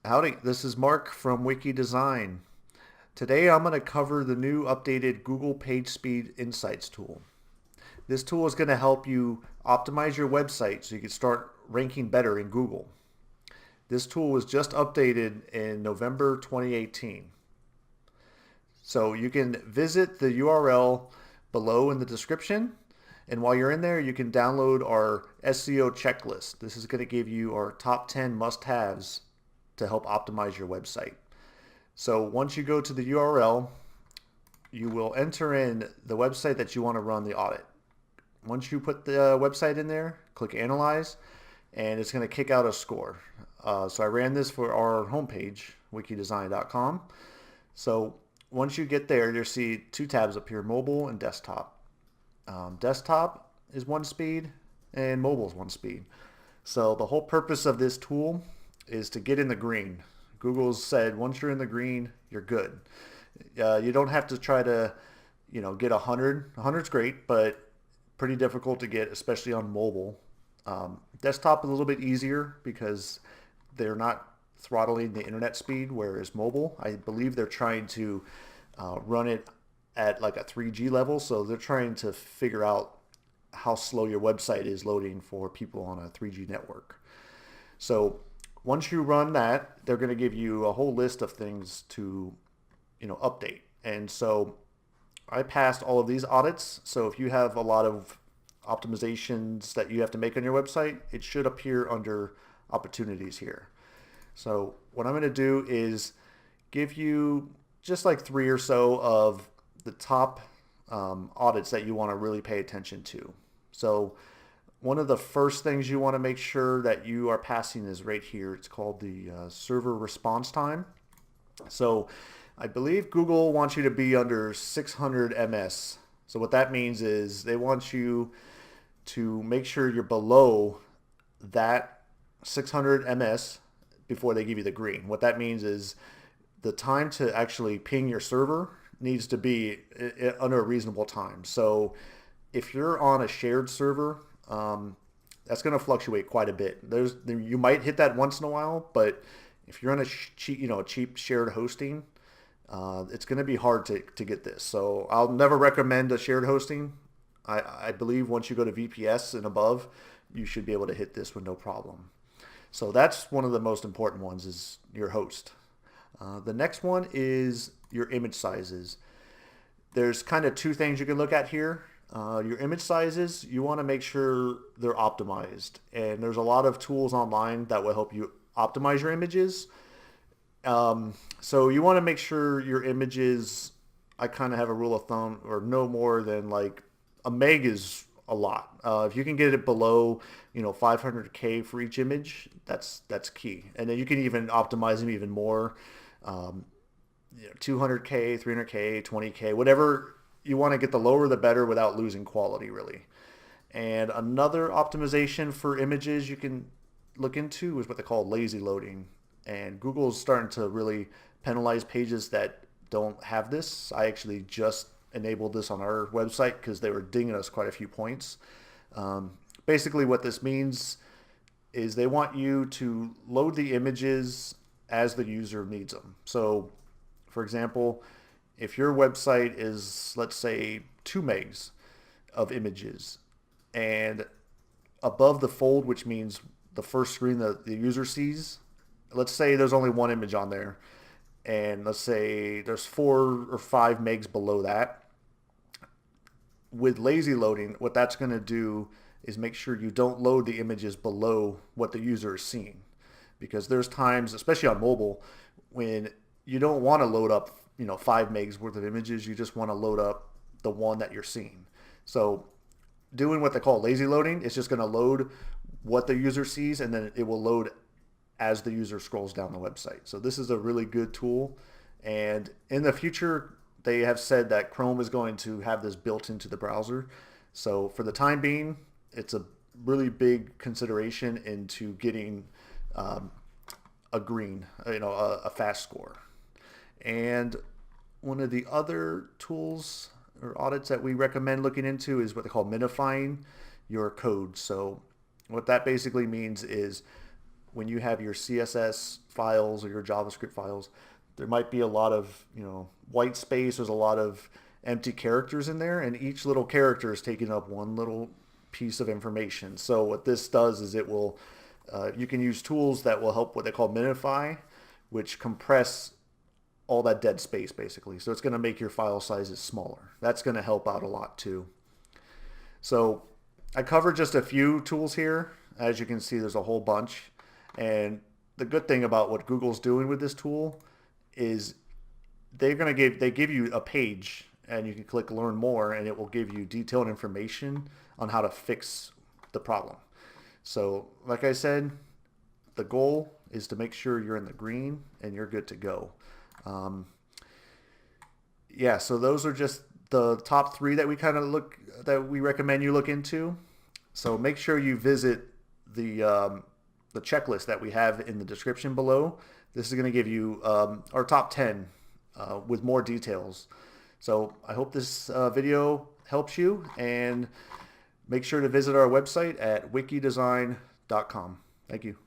Howdy, this is Mark from Wiki Design. Today I'm going to cover the new updated Google PageSpeed Insights tool. This tool is going to help you optimize your website so you can start ranking better in Google. This tool was just updated in November 2018. So you can visit the URL below in the description, and while you're in there you can download our SEO checklist. This is going to give you our top 10 must-haves to help optimize your website. So once you go to the URL, you will enter in the website that you want to run the audit. Once you put the website in there, click Analyze, and it's going to kick out a score. So I ran this for our homepage, wikidesign.com. So once you get there, you'll see two tabs up here, mobile and desktop. Desktop is one speed and mobile is one speed. So the whole purpose of this tool is to get in the green. Google's said once you're in the green, you're good. You don't have to try to, get 100. 100's great, but pretty difficult to get, especially on mobile. Desktop is a little bit easier because they're not throttling the internet speed, whereas mobile, I believe they're trying to run it at like a 3G level, so they're trying to figure out how slow your website is loading for people on a 3G network. So once you run that, they're going to give you a whole list of things to, update. And so I passed all of these audits. So if you have a lot of optimizations that you have to make on your website, it should appear under opportunities here. So what I'm going to do is give you just like 3 or so of the top audits that you want to really pay attention to. So one of the first things you want to make sure that you are passing is right here. It's called the server response time. So I believe Google wants you to be under 600 ms. So what that means is they want you to make sure you're below that 600 ms before they give you the green. What that means is the time to actually ping your server needs to be under a reasonable time. So if you're on a shared server, that's going to fluctuate quite a bit. You might hit that once in a while, but if you're on a cheap shared hosting, it's going to be hard to get this. So I'll never recommend a shared hosting. I believe once you go to VPS and above, you should be able to hit this with no problem. So that's one of the most important ones is your host. The next one is your image sizes. There's kind of two things you can look at here. Your image sizes, you want to make sure they're optimized. And there's a lot of tools online that will help you optimize your images. So you want to make sure your images, I kind of have a rule of thumb, or no more than like a meg is a lot. If you can get it below, 500K for each image, that's key. And then you can even optimize them even more. 200K, 300K, 20K, whatever you want to get, the lower the better without losing quality really. And another optimization for images you can look into is what they call lazy loading. And Google's starting to really penalize pages that don't have this. I actually just enabled this on our website because they were dinging us quite a few points. Basically what this means is they want you to load the images as the user needs them. So for example, if your website is, let's say, 2 megs of images, and above the fold, which means the first screen that the user sees, let's say there's only one image on there, and let's say there's 4 or 5 megs below that. With lazy loading, what that's going to do is make sure you don't load the images below what the user is seeing. Because there's times, especially on mobile, when you don't want to load up 5 megs worth of images. You just want to load up the one that you're seeing. So doing what they call lazy loading, it's just going to load what the user sees, and then it will load as the user scrolls down the website. So this is a really good tool. And in the future, they have said that Chrome is going to have this built into the browser. So for the time being, it's a really big consideration into getting a green, a fast score. And one of the other tools or audits that we recommend looking into is what they call minifying your code. So what that basically means is when you have your CSS files or your JavaScript files, there might be a lot of, white space. There's a lot of empty characters in there, and each little character is taking up one little piece of information. So what this does is it will, you can use tools that will help what they call Minify, which compress all that dead space basically. So it's going to make your file sizes smaller. That's going to help out a lot too. So I covered just a few tools here. As you can see, there's a whole bunch. And the good thing about what Google's doing with this tool is they give you a page, and you can click learn more, and it will give you detailed information on how to fix the problem. So like I said, the goal is to make sure you're in the green and you're good to go. Yeah, so those are just the top 3 that we recommend you look into. So make sure you visit the checklist that we have in the description below. This is going to give you our top 10 with more details. So I hope this video helps you, and make sure to visit our website at wikidesign.com. Thank you.